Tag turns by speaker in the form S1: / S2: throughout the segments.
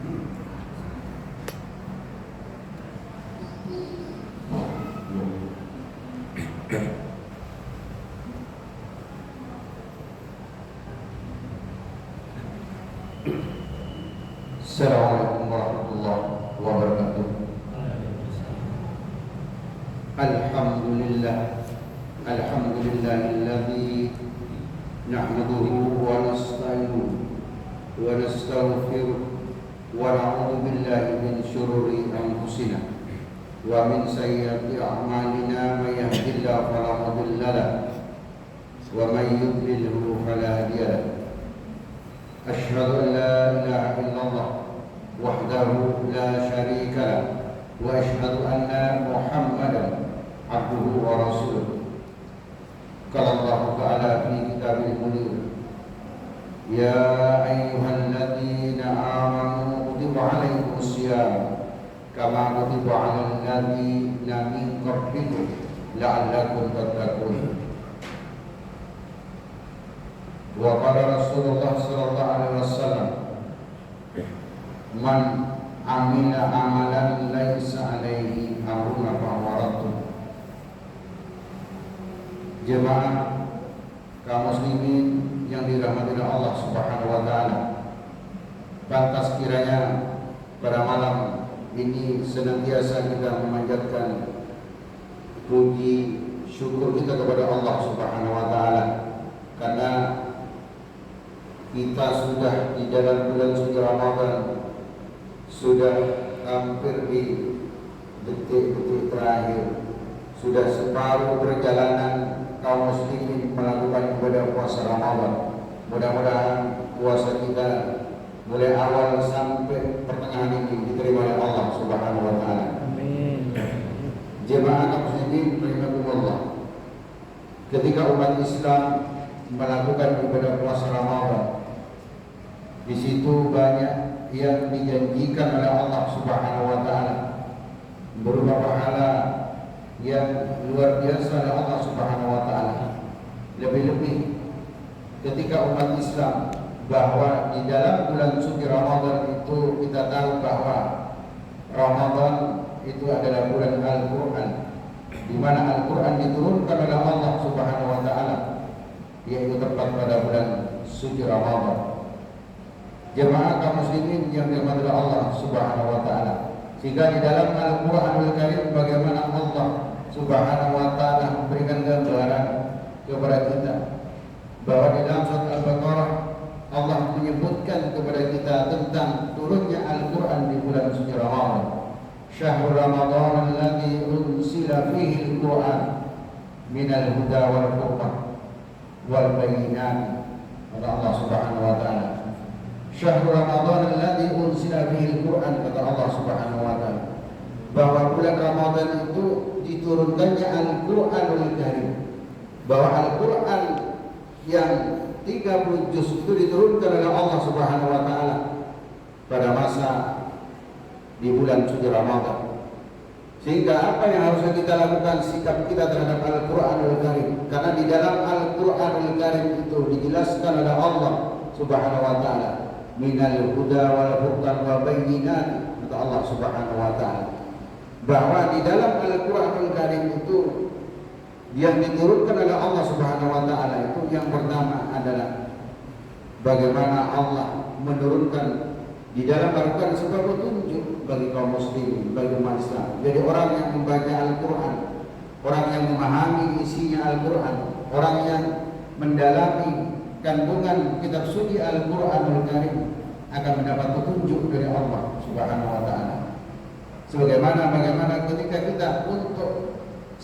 S1: Assalamualaikum warahmatullahi wabarakatuh. Alhamdulillahilladzi nahmaduhu wa nasta'inuhu wa nastaghfiruh wa na'udzu billahi min syururi anfusina wa min sayyiati a'malina may yahdihillahu fala mudilla lahu wa may yudlilhu fala hadiya lahu. Asyhadu an la ilaha illallah wahdahu la syarika lah wa asyhadu anna Muhammadan abduhu wa rasuluh. Qala Allah Ta'ala fi kitabil munir, ya ayyuhalladzina amanu kutiba alaikumus syiyam kama kutiba alal ladzina min qablikum la'allakum tattaqun. Wa qala Rasulullah sallallahu alaihi wasallam, man amila amalan laisa alaihi amruna fahuwa raddun. Jemaah kaum muslimin yang dirahmati Allah Subhanahu wa taala, pantas kiranya pada malam ini senantiasa kita memanjatkan puji syukur kita kepada Allah Subhanahu wa taala karena kita sudah di dalam bulan suci Ramadan, sudah hampir di detik-detik terakhir, sudah separuh perjalanan kaum muslimin melakukan ibadah puasa Ramadan. Mudah-mudahan puasa kita mulai awal sampai pertengahan ini diterima oleh Allah Subhanahu wa taala. Amin. Jemaah kaum muslimin rahimakumullah. Ketika umat Islam melakukan ibadah puasa Ramadan, di situ banyak yang dijanjikan oleh Allah Subhanahu wa taala berupa pahala yang luar biasa oleh Allah Subhanahu wa taala. Lebih-lebih ketika umat Islam bahwa di dalam bulan suci Ramadan itu kita tahu bahwa Ramadan itu adalah bulan Al-Qur'an, di mana Al-Qur'an diturunkan oleh Allah Subhanahu wa taala, yaitu tepat pada bulan suci Ramadan. Jemaah kaum muslimin yang dirahmati Allah Subhanahu wa taala, sehingga di dalam Al-Qur'anul Karim bagaimana Allah Subhanahu wa taala memberikan gambaran kepada kita bahwa di dalam surat Al-Baqarah Allah menyebutkan kepada kita tentang turunnya Al-Qur'an di bulan suci Ramadan. Syahrul Ramadan alladzi unzila fihi al-Qur'an minal huda wal furqan wal bayyinat. Kata Allah Subhanahu wa taala, Syahrul Ramadan alladzi unzila fihi al-Qur'an, kata Allah Subhanahu wa taala, bahwa bulan Ramadan itu diturunkannya Al-Qur'anul Karim, bahwa Al-Qur'an yang 30 juz itu diturunkan oleh Allah Subhanahu wa taala pada masa di bulan suci Ramadan. Sehingga apa yang harusnya kita lakukan, sikap kita terhadap Al-Qur'anul Karim, karena di dalam Al-Qur'anul Karim itu dijelaskan oleh Allah Subhanahu wa taala, minal huda wal furqan wa bayyinat, kata Allah Subhanahu wa taala, bahwa di dalam Al-Qur'anul Karim itu yang diturunkan oleh Allah Subhanahu wa taala itu yang pertama adalah bagaimana Allah menurunkan di dalam Al-Qur'an sebagai petunjuk bagi kaum muslimin, bagi umat Islam. Jadi orang yang membaca Al-Qur'an, orang yang memahami isinya Al-Qur'an, orang yang mendalami kandungan kitab suci Al-Qur'anul Karim akan mendapat petunjuk dari Allah Subhanahu wa taala. Bagaimana ketika kita untuk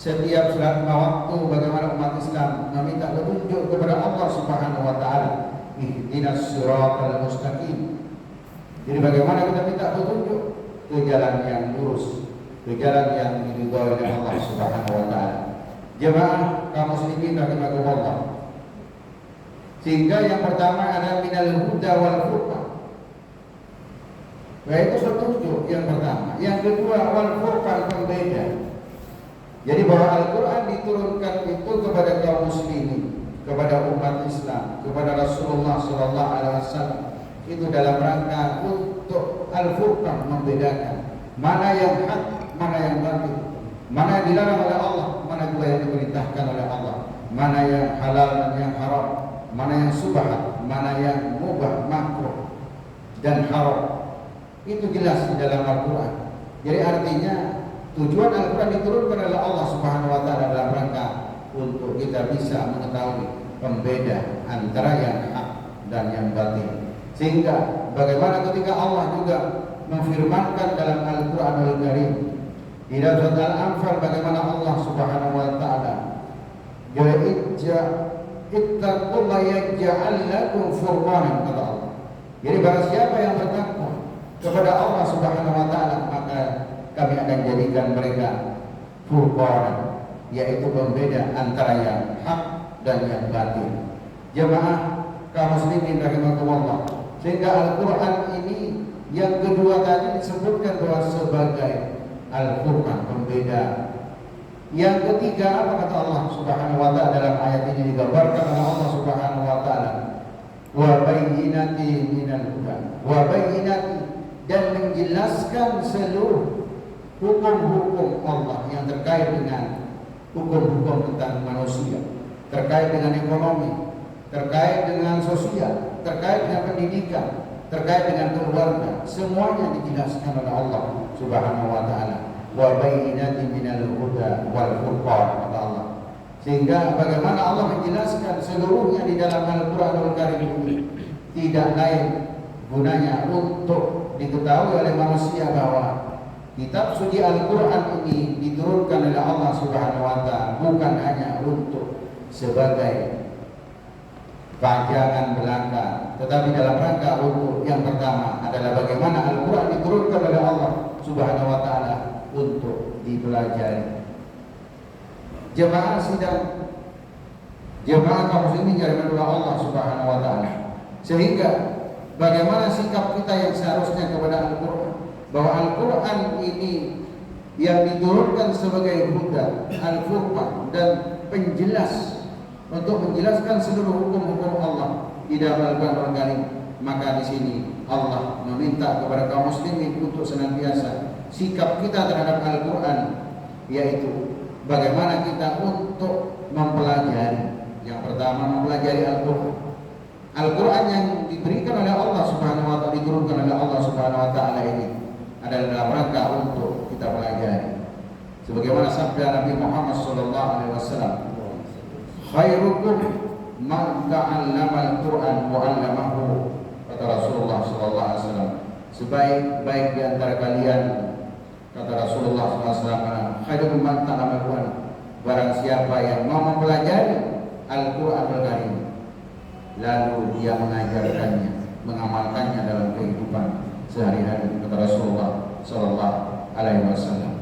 S1: setiap salat waktu, bagaimana umat Islam meminta petunjuk kepada Allah Subhanahu wa taala, ihdinas siratal mustaqim. Jadi bagaimana kita minta petunjuk ke jalan yang lurus, ke jalan yang diridhoi oleh Allah Subhanahu wa taala. Jemaah kaum muslimin rahimakumullah. Sehingga yang pertama ada minal huda wal furqan, yaitu petunjuk yang pertama. Yang kedua wal furqan, pembeda. Jadi bahwa Al-Qur'an diturunkan itu kepada kaum muslimin, kepada umat Islam, kepada Rasulullah sallallahu alaihi wasallam, itu dalam rangka untuk Al-Furqan, membedakan mana yang hak, mana yang batil, mana yang dilarang oleh Allah, mana juga yang diperintahkan oleh Allah, mana yang halal dan yang haram, mana yang subhat, mana yang mubah, makruh dan haram. Itu jelas di dalam Al-Quran. Jadi artinya tujuan Al-Quran diturunkan oleh Allah Subhanahu wa Ta'ala dalam rangka untuk kita bisa mengetahui pembeda antara yang hak dan yang batil. Sehingga bagaimana ketika Allah juga memfirmankan dalam Al-Quran Al-Karim di dalam surat Al-Anfal, bagaimana Allah Subhanahu wa Ta'ala ittaqullaha yaj'al lakum furqanan, kata Allah. Jadi barang siapa yang bertakwa kepada Allah Subhanahu wa Ta'ala, maka kami akan jadikan mereka furqanan, yaitu pembeda antara yang hak dan yang batil. Jemaah kaum muslimin rahimakumullah, sehingga Al-Quran ini yang kedua tadi disebutkan bahwa sebagai Al-Furqan, pembeda. Yang ketiga apa kata Allah Subhanahu wa Ta'ala dalam ayat ini, digambarkan oleh Allah Subhanahu wa Ta'ala, wa bayyinati minal huda, wa bayyinati, dan menjelaskan seluruh hukum-hukum Allah yang terkait dengan hukum-hukum tentang manusia, terkait dengan ekonomi, terkait dengan sosial, terkait dengan pendidikan, terkait dengan keluarga, semuanya dijelaskan oleh Allah Subhanahu wa Ta'ala. Wa bayyinati minal huda wal furqan, kata Allah. Sehingga bagaimana Allah menjelaskan seluruhnya di dalam Al-Qur'anul Karim ini tidak lain gunanya untuk diketahui oleh manusia bahwa kitab suci Al-Qur'an ini diturunkan oleh Allah Subhanahu wa Ta'ala bukan hanya untuk sebagai pajangan belaka, tetapi dalam rangka untuk yang pertama adalah bagaimana Al-Quran diturunkan oleh Allah Subhanahu wa Ta'ala untuk dipelajari. Jemaah sidang, jemaah kaum muslimin yang dirahmati Allah Subhanahu wa Ta'ala, sehingga bagaimana sikap kita yang seharusnya kepada Al-Quran, bahwa Al-Quran ini yang diturunkan sebagai huda, Al-Furqan, dan penjelas untuk menjelaskan seluruh hukum-hukum Allah di dalam Al-Quran Al-Karim. Maka di sini Allah meminta kepada kaum muslimin untuk senantiasa sikap kita terhadap Al-Quran, yaitu bagaimana kita untuk mempelajari. Yang pertama, mempelajari Al-Quran. Al-Quran yang diberikan oleh Allah Subhanahu wa Ta'ala, diturunkan oleh Allah Subhanahu wa Ta'ala ini adalah dalam rangka untuk kita pelajari. Sebagaimana sabda Nabi Muhammad sallallahu alaihi wasallam, khairukum man ta'allama al-Qur'an wa 'allamahu, kata Rasulullah sallallahu alaihi wasallam. Sebaik-baik di antara kalian, kata Rasulullah sallallahu alaihi wasallam, khairukum man ta'allama al-Qur'an, barang siapa yang mau mempelajari Al-Qur'an Al-Karim lalu dia mengajarkannya, mengamalkannya dalam kehidupan sehari-hari, kata Rasulullah sallallahu alaihi wasallam.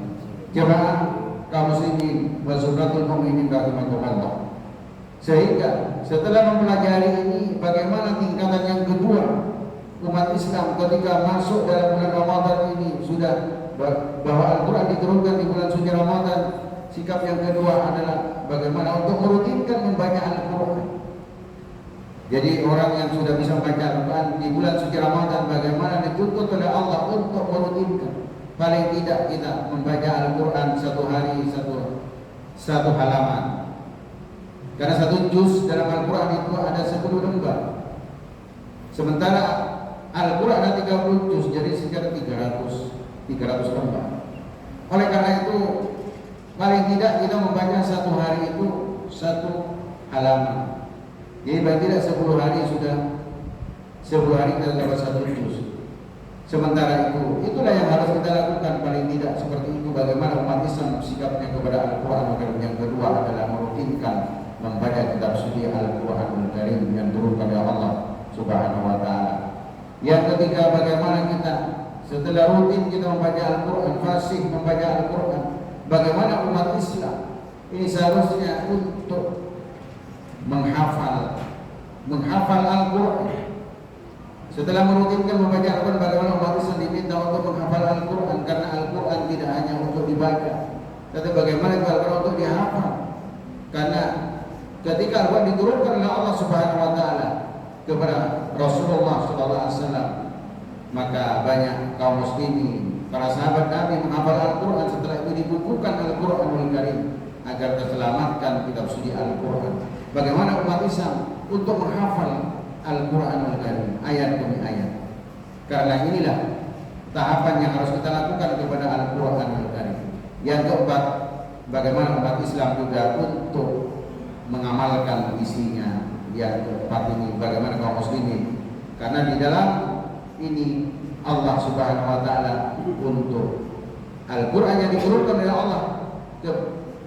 S1: Jemaah kaum muslimin wa zumratul mu'minin rahimakumullah, sehingga setelah mempelajari ini, bagaimana tingkatan yang kedua umat Islam ketika masuk dalam bulan Ramadan ini, sudah bahwa Al-Quran diturunkan di bulan suci Ramadan. Sikap yang kedua adalah bagaimana untuk merutinkan membaca Al-Quran. Jadi orang yang sudah bisa membaca Al-Quran di bulan suci Ramadan, bagaimana dituntut oleh Allah untuk merutinkan, paling tidak kita membaca Al-Quran satu hari satu halaman. Karena satu juz dalam Al-Quran itu ada 10 lembar. Sementara Al-Quran ada 30 juz, jadi sekitar 300 lembar. Oleh karena itu, paling tidak kita membaca satu hari itu satu halaman. Jadi paling tidak 10 hari sudah 10 hari kita dapat satu juz. Sementara itu, itulah yang harus kita lakukan, paling tidak seperti itu. Bagaimana umat Islam sikapnya kepada Al-Quran. Yang kedua adalah merutinkan membaca kitab suci Al-Quran Al-Karim yang turun pada Allah Subhanahu wa Ta'ala. Yang ketiga, bagaimana kita setelah rutin kita membaca Al-Quran, fasih membaca Al-Quran, bagaimana umat Islam ini seharusnya untuk menghafal Al-Quran. Setelah merutinkan membaca Al-Quran, bagaimana umat Islam diminta untuk menghafal Al-Quran, karena Al-Quran tidak hanya untuk dibaca, tetapi bagaimana Al-Quran untuk dihafal. Karena ketika Al-Quran diturunkan oleh Allah Subhanahu wa Ta'ala kepada Rasulullah sallallahu alaihi wasallam, maka banyak kaum muslimin, para sahabat Nabi menghafal Al-Quran, setelah itu dibukukan Al-Quranul Karim agar terselamatkan kitab suci Al-Quran. Bagaimana umat Islam untuk menghafal Al-Quranul Karim ayat demi ayat? Karena inilah tahapan yang harus kita lakukan kepada Al-Quranul Karim. Yang keempat, bagaimana umat Islam juga untuk mengamalkan isinya. Yang keempat ini, bagaimana kaum muslimin, karena di dalam ini Allah Subhanahu wa taala untuk Al-Qur'an yang diturunkan oleh Allah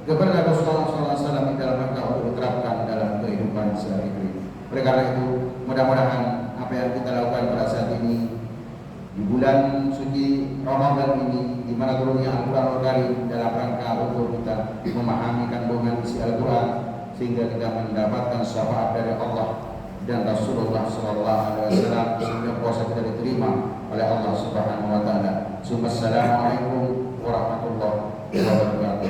S1: kepada Rasulullah SAW di dalam rangka untuk diterapkan dalam kehidupan sehari-hari. Oleh karena itu, mudah-mudahan apa yang kita lakukan pada saat ini di bulan suci Ramadan ini, di mana turunnya Al-Qur'anul Karim dalam rangka untuk kita memahami kandungan isi Al-Qur'an, sehingga kita mendapatkan syafaat dari Allah dan Rasulullah SAW, sehingga puasa kita diterima oleh Allah Subhanahu wa taala. Assalamualaikum warahmatullahi wabarakatuh.